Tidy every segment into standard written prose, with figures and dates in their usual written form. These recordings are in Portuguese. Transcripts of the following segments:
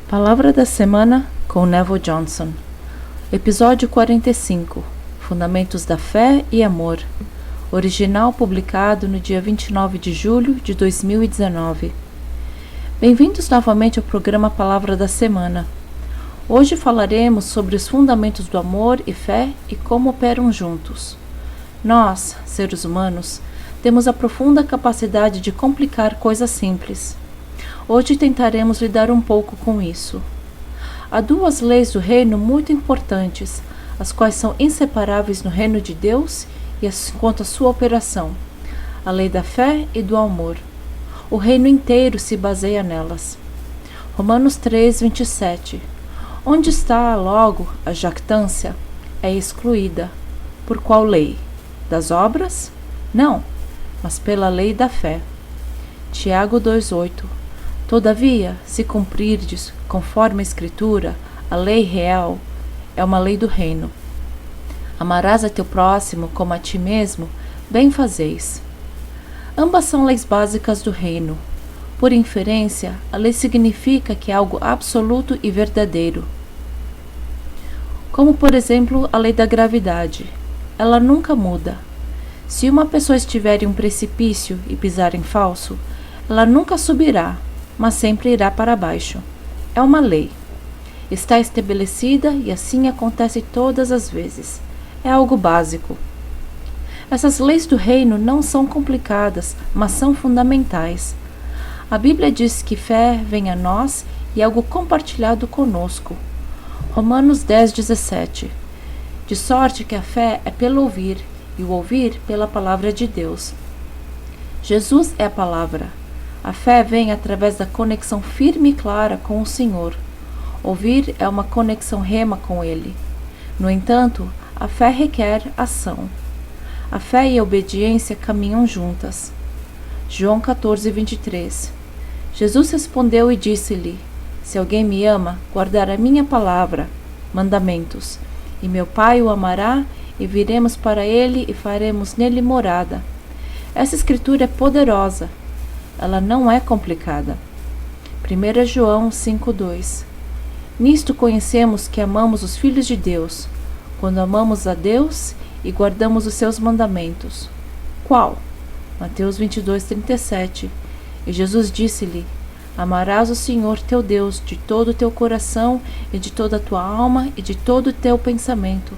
Palavra da Semana com Neville Johnson. Episódio 45. Fundamentos da Fé e Amor. Original publicado no dia 29 de julho de 2019. Bem-vindos novamente ao programa Palavra da Semana. Hoje falaremos sobre os fundamentos do amor e fé e como operam juntos. Nós, seres humanos, temos a profunda capacidade de complicar coisas simples. Hoje tentaremos lidar um pouco com isso. Há duas leis do reino muito importantes, as quais são inseparáveis no reino de Deus e quanto à sua operação: a lei da fé e do amor. O reino inteiro se baseia nelas. Romanos 3:27. Onde está, logo, a jactância? É excluída. Por qual lei? Das obras? Não, mas pela lei da fé. Tiago 2:8. Todavia, se cumprirdes, conforme a Escritura, a lei real é uma lei do reino. Amarás a teu próximo como a ti mesmo, bem fazeis. Ambas são leis básicas do reino. Por inferência, a lei significa que é algo absoluto e verdadeiro. Como, por exemplo, a lei da gravidade. Ela nunca muda. Se uma pessoa estiver em um precipício e pisar em falso, ela nunca subirá, mas sempre irá para baixo. É uma lei. Está estabelecida e assim acontece todas as vezes. É algo básico. Essas leis do reino não são complicadas, mas são fundamentais. A Bíblia diz que fé vem a nós e é algo compartilhado conosco. Romanos 10:17. De sorte que a fé é pelo ouvir, e o ouvir pela palavra de Deus. Jesus é a palavra. A fé vem através da conexão firme e clara com o Senhor. Ouvir é uma conexão rema com Ele. No entanto, a fé requer ação. A fé e a obediência caminham juntas. João 14:23. Jesus respondeu e disse-lhe: Se alguém me ama, guardará minha palavra, mandamentos, e meu Pai o amará, e viremos para ele e faremos nele morada. Essa escritura é poderosa. Ela não é complicada. 1 João 5:2. Nisto conhecemos que amamos os filhos de Deus, quando amamos a Deus e guardamos os seus mandamentos. Qual? Mateus 22:37. E Jesus disse-lhe: Amarás o Senhor teu Deus de todo o teu coração e de toda a tua alma e de todo o teu pensamento.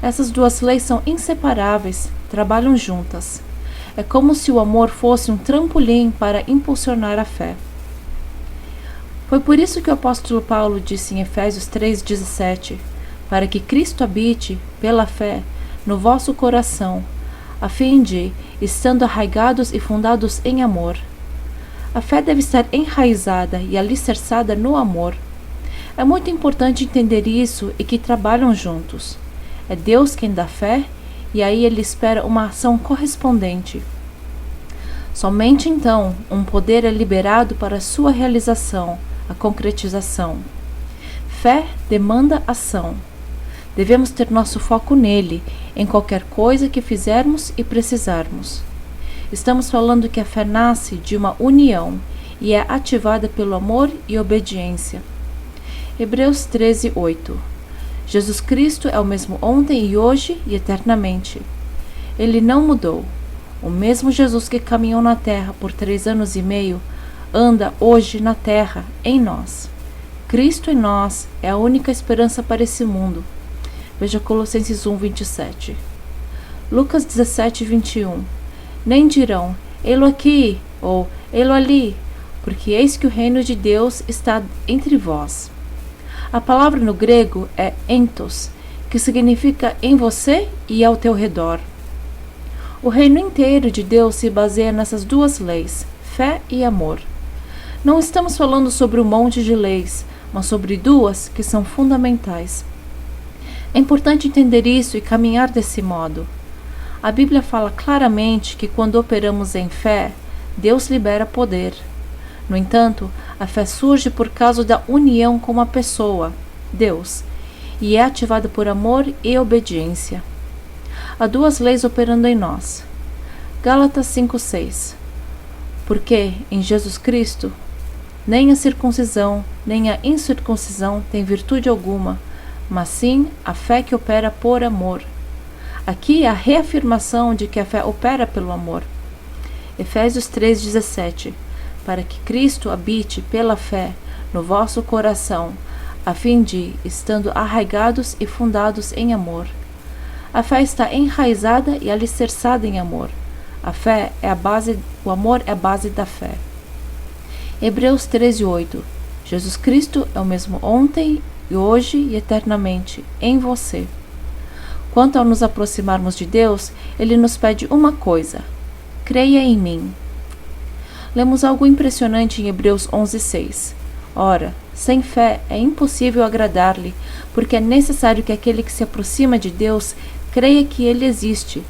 Essas duas leis são inseparáveis, trabalham juntas. É como se o amor fosse um trampolim para impulsionar a fé. Foi por isso que o apóstolo Paulo disse em Efésios 3:17, para que Cristo habite, pela fé, no vosso coração, a fim de, estando arraigados e fundados em amor. A fé deve estar enraizada e alicerçada no amor. É muito importante entender isso e que trabalham juntos. É Deus quem dá fé, e aí Ele espera uma ação correspondente. Somente então um poder é liberado para a sua realização, a concretização. Fé demanda ação. Devemos ter nosso foco nele, em qualquer coisa que fizermos e precisarmos. Estamos falando que a fé nasce de uma união e é ativada pelo amor e obediência. Hebreus 13:8. Jesus Cristo é o mesmo ontem e hoje e eternamente. Ele não mudou. O mesmo Jesus que caminhou na terra por 3 anos e meio, anda hoje na terra, em nós. Cristo em nós é a única esperança para esse mundo. Veja Colossenses 1:27. Lucas 17:21. Nem dirão, ei-lo aqui, ou ei-lo ali, porque eis que o reino de Deus está entre vós. A palavra no grego é entos, que significa em você e ao teu redor. O reino inteiro de Deus se baseia nessas duas leis, fé e amor. Não estamos falando sobre um monte de leis, mas sobre duas que são fundamentais. É importante entender isso e caminhar desse modo. A Bíblia fala claramente que quando operamos em fé, Deus libera poder. No entanto, a fé surge por causa da união com uma pessoa, Deus, e é ativada por amor e obediência. Há duas leis operando em nós. Gálatas 5:6. Porque em Jesus Cristo Nem a circuncisão, nem a incircuncisão tem virtude alguma, mas sim a fé que opera por amor. Aqui é a reafirmação de que a fé opera pelo amor. Efésios 3,17 Para que Cristo habite pela fé no vosso coração, a fim de, estando arraigados e fundados em amor. A fé está enraizada e alicerçada em amor. A fé é a base, o amor é a base da fé. Hebreus 13:8 Jesus Cristo é o mesmo ontem, e hoje e eternamente, em você. Quanto ao nos aproximarmos de Deus, Ele nos pede uma coisa: creia em mim. Lemos algo impressionante em Hebreus 11:6. Ora, sem fé é impossível agradar-lhe, porque é necessário que aquele que se aproxima de Deus creia que Ele existe,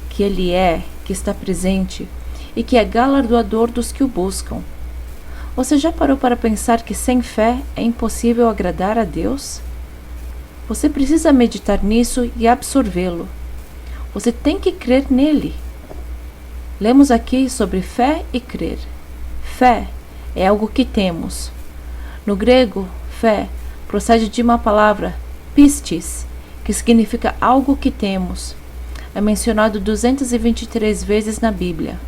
que Ele é, que está presente e que é galardoador dos que o buscam. Você já parou para pensar que sem fé é impossível agradar a Deus? Você precisa meditar nisso e absorvê-lo. Você tem que crer nele. Lemos aqui sobre fé e crer. Fé é algo que temos. No grego, fé procede de uma palavra, pistis, que significa algo que temos. É mencionado 223 vezes na Bíblia.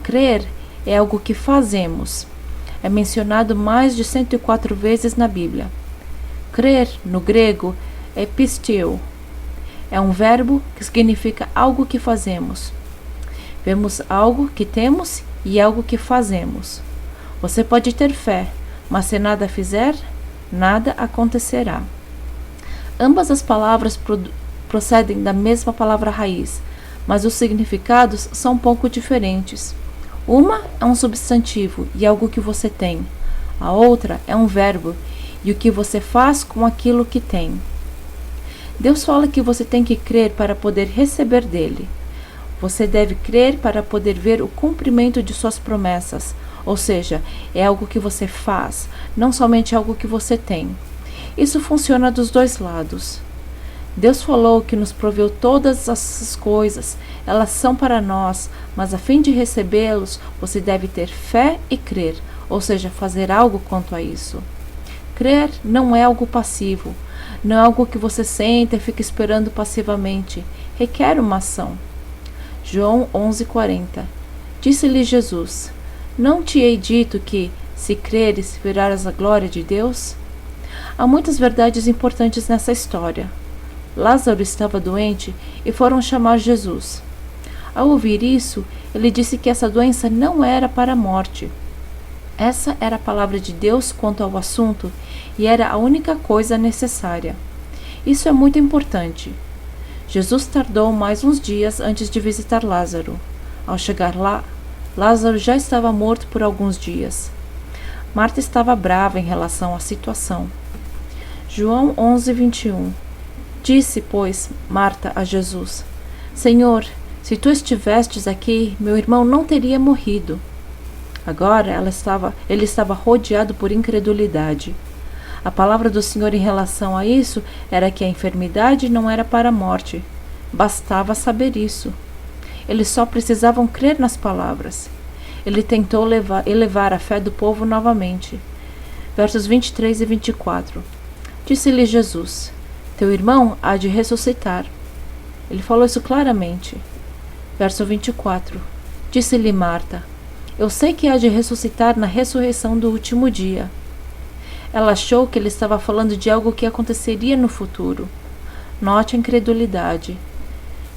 Crer é algo que fazemos. É mencionado mais de 104 vezes na Bíblia. Crer, no grego, é pisteu. É um verbo que significa algo que fazemos. Vemos algo que temos e algo que fazemos. Você pode ter fé, mas se nada fizer, nada acontecerá. Ambas as palavras procedem da mesma palavra raiz, mas os significados são um pouco diferentes. Uma é um substantivo e algo que você tem. A outra é um verbo e o que você faz com aquilo que tem. Deus fala que você tem que crer para poder receber dele. Você deve crer para poder ver o cumprimento de suas promessas, ou seja, é algo que você faz, não somente algo que você tem. Isso funciona dos dois lados. Deus falou que nos proveu todas essas coisas, elas são para nós, mas a fim de recebê-los, você deve ter fé e crer, ou seja, fazer algo quanto a isso. Crer não é algo passivo, não é algo que você senta e fica esperando passivamente, requer uma ação. João 11:40 Disse-lhe Jesus: Não te hei dito que, se creres, verás a glória de Deus? Há muitas verdades importantes nessa história. Lázaro estava doente e foram chamar Jesus. Ao ouvir isso, ele disse que essa doença não era para a morte. Essa era a palavra de Deus quanto ao assunto e era a única coisa necessária. Isso é muito importante. Jesus tardou mais uns dias antes de visitar Lázaro. Ao chegar lá, Lázaro já estava morto por alguns dias. Marta estava brava em relação à situação. João 11:21 Disse, pois, Marta a Jesus: Senhor, se tu estivestes aqui, meu irmão não teria morrido. Agora ele estava rodeado por incredulidade. A palavra do Senhor em relação a isso era que a enfermidade não era para a morte. Bastava saber isso. Eles só precisavam crer nas palavras. Ele tentou elevar a fé do povo novamente. Versos 23 e 24. Disse-lhe Jesus: Teu irmão há de ressuscitar. Ele falou isso claramente. Verso 24. Disse-lhe Marta: Eu sei que há de ressuscitar na ressurreição do último dia. Ela achou que ele estava falando de algo que aconteceria no futuro. Note a incredulidade.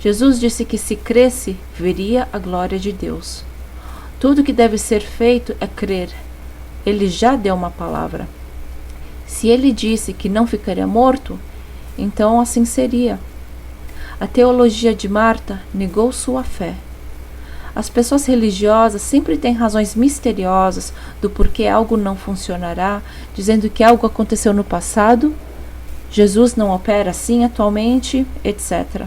Jesus disse que se cresce, veria a glória de Deus. Tudo que deve ser feito é crer. Ele já deu uma palavra. Se ele disse que não ficaria morto, então assim seria. A teologia de Marta negou sua fé. As pessoas religiosas sempre têm razões misteriosas do porquê algo não funcionará, dizendo que algo aconteceu no passado, Jesus não opera assim atualmente, etc.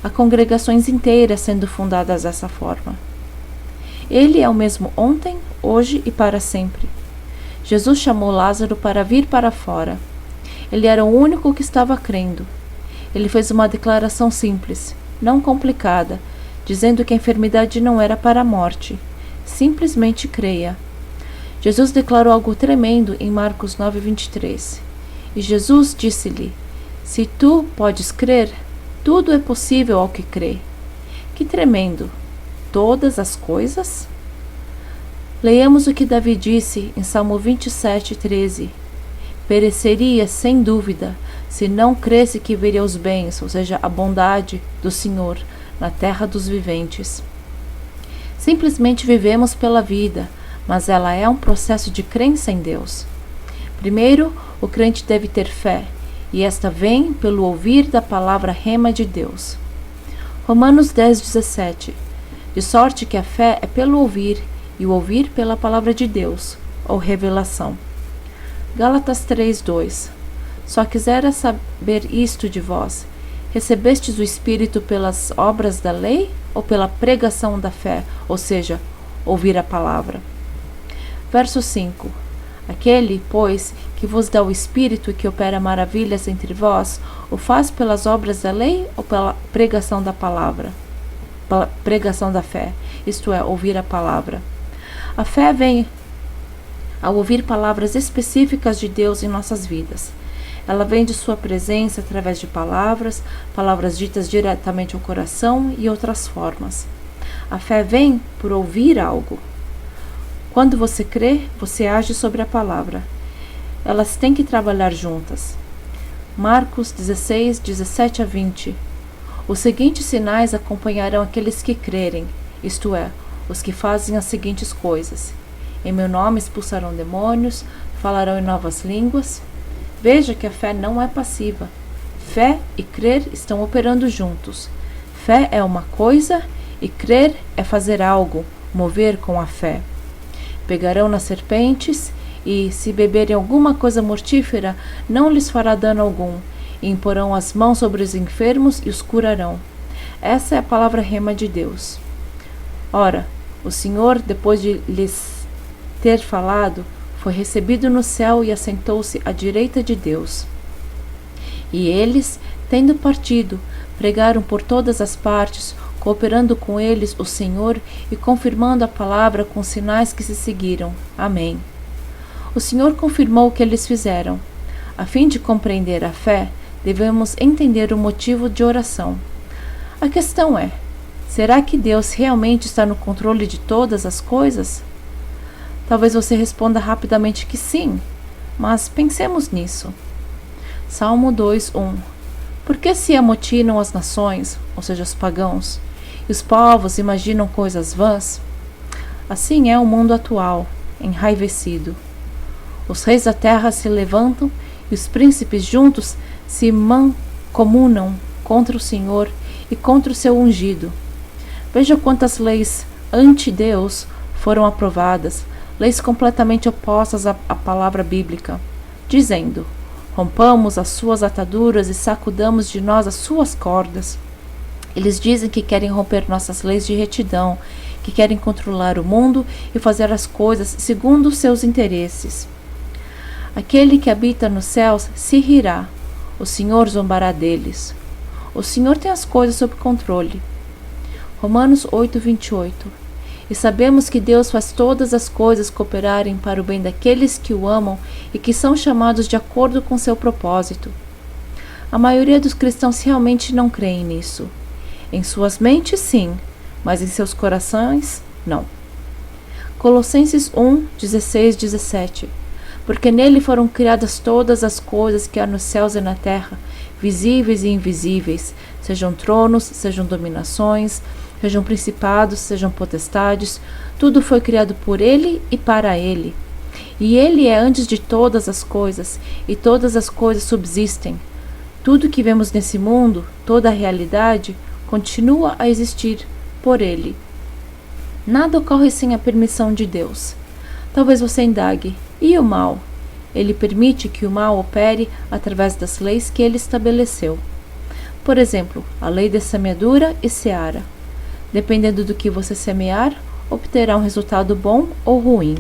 Há congregações inteiras sendo fundadas dessa forma. Ele é o mesmo ontem, hoje e para sempre. Jesus chamou Lázaro para vir para fora. Ele era o único que estava crendo. Ele fez uma declaração simples, não complicada, dizendo que a enfermidade não era para a morte. Simplesmente creia. Jesus declarou algo tremendo em Marcos 9:23. E Jesus disse-lhe: Se tu podes crer, tudo é possível ao que crê. Que tremendo! Todas as coisas? Leiamos o que Davi disse em Salmo 27:13. Pereceria, sem dúvida, se não cresce que veria os bens, ou seja, a bondade do Senhor, na terra dos viventes. Simplesmente vivemos pela vida, mas ela é um processo de crença em Deus. Primeiro, o crente deve ter fé, e esta vem pelo ouvir da palavra rema de Deus. Romanos 10:17. De sorte que a fé é pelo ouvir, e o ouvir pela palavra de Deus, ou revelação. Gálatas 3:2. Só quisera saber isto de vós: recebestes o Espírito pelas obras da lei ou pela pregação da fé, ou seja, ouvir a palavra? Verso 5. Aquele, pois, que vos dá o Espírito e que opera maravilhas entre vós, o faz pelas obras da lei ou pela pregação da palavra? Pela pregação da fé, isto é, ouvir a palavra. A fé vem ao ouvir palavras específicas de Deus em nossas vidas. Ela vem de sua presença através de palavras ditas diretamente ao coração e outras formas. A fé vem por ouvir algo. Quando você crê, você age sobre a palavra. Elas têm que trabalhar juntas. Marcos 16:17-20. Os seguintes sinais acompanharão aqueles que crerem, isto é, os que fazem as seguintes coisas. Em meu nome expulsarão demônios, falarão em novas línguas. Veja que a fé não é passiva. Fé e crer estão operando juntos. Fé é uma coisa e crer é fazer algo, mover com a fé. Pegarão nas serpentes e, se beberem alguma coisa mortífera, não lhes fará dano algum, e imporão as mãos sobre os enfermos e os curarão. Essa é a palavra rema de Deus. Ora, o Senhor, depois de lhes ter falado, foi recebido no céu e assentou-se à direita de Deus. E eles, tendo partido, pregaram por todas as partes, cooperando com eles o Senhor e confirmando a palavra com sinais que se seguiram. Amém. O Senhor confirmou o que eles fizeram. A fim de compreender a fé, devemos entender o motivo de oração. A questão é: será que Deus realmente está no controle de todas as coisas? Talvez você responda rapidamente que sim, mas pensemos nisso. Salmo 2:1. Por que se amotinam as nações, ou seja, os pagãos, e os povos imaginam coisas vãs? Assim é o mundo atual, enraivecido. Os reis da terra se levantam e os príncipes juntos se mancomunam contra o Senhor e contra o seu ungido. Veja quantas leis anti-Deus foram aprovadas, leis completamente opostas à palavra bíblica, dizendo: rompamos as suas ataduras e sacudamos de nós as suas cordas. Eles dizem que querem romper nossas leis de retidão, que querem controlar o mundo e fazer as coisas segundo os seus interesses. Aquele que habita nos céus se rirá, o Senhor zombará deles. O Senhor tem as coisas sob controle. Romanos 8:28. E sabemos que Deus faz todas as coisas cooperarem para o bem daqueles que o amam e que são chamados de acordo com seu propósito. A maioria dos cristãos realmente não creem nisso. Em suas mentes, sim, mas em seus corações, não. Colossenses 1:16-17. Porque nele foram criadas todas as coisas que há nos céus e na terra, visíveis e invisíveis, sejam tronos, sejam dominações, sejam principados, sejam potestades, tudo foi criado por ele e para ele. E ele é antes de todas as coisas, e todas as coisas subsistem. Tudo que vemos nesse mundo, toda a realidade, continua a existir por ele. Nada ocorre sem a permissão de Deus. Talvez você indague: e o mal? Ele permite que o mal opere através das leis que ele estabeleceu. Por exemplo, a lei de semeadura e seara. Dependendo do que você semear, obterá um resultado bom ou ruim.